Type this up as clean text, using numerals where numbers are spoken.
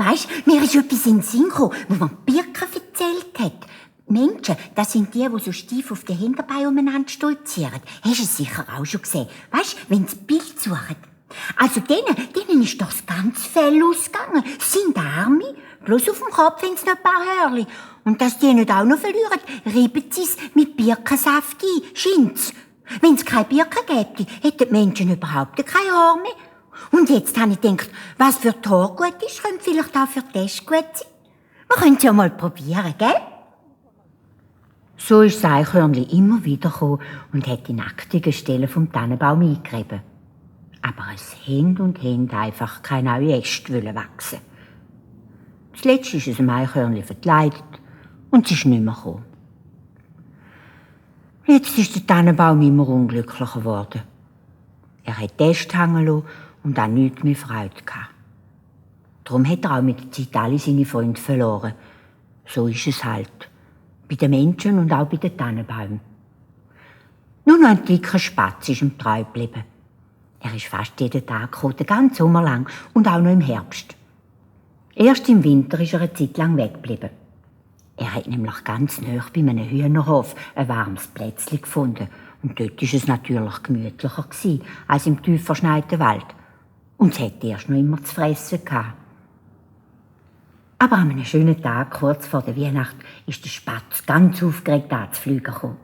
weisst, mir ist etwas in den Sinn gekommen, wo mir Birka erzählt hat. Menschen, das sind die so steif auf den Hinterbeinen umeinander stolzieren. Hast du es sicher auch schon gesehen? Weisst, wenn sie Bild suchen. Also denen ist doch das ganze Fell ausgegangen. Sie sind Arme. Bloß auf dem Kopf haben sie noch ein paar Hörli. Und dass die nicht auch noch verlieren, reiben sie es mit Birkensaft ein, Schinz. Wenn es keine Birke gäbe, hätten die Menschen überhaupt kein Haar mehr. Und jetzt habe ich gedacht, was für die Haare gut ist, könnte vielleicht auch für die Tasche gut sein. Wir können es ja mal probieren, gell? So ist das Eichhörnchen immer wieder gekommen und hat die nacktigen Stellen vom Tannenbaum eingerieben. Aber es haben einfach keine neuen Äste wachsen. Zuletzt ist es dem Eichhörnchen verkleidet und es ist nicht mehr gekommen. Jetzt ist der Tannenbaum immer unglücklicher geworden. Er hat die Äste hängen lassen und an nichts mehr Freude gehabt. Darum hat er auch mit der Zeit alle seine Freunde verloren. So ist es halt. Bei den Menschen und auch bei den Tannenbäumen. Nur noch ein dicker Spatz ist ihm treu geblieben. Er ist fast jeden Tag gekommen, den ganzen Sommer lang und auch noch im Herbst. Erst im Winter ist er eine Zeit lang weggeblieben. Er hat nämlich ganz nahe bei einem Hühnerhof ein warmes Plätzchen gefunden. Und dort war es natürlich gemütlicher als im tief verschneiten Wald. Und es hatte erst noch immer zu fressen gehabt. Aber an einem schönen Tag, kurz vor der Weihnacht, ist der Spatz ganz aufgeregt anzufliegen gekommen.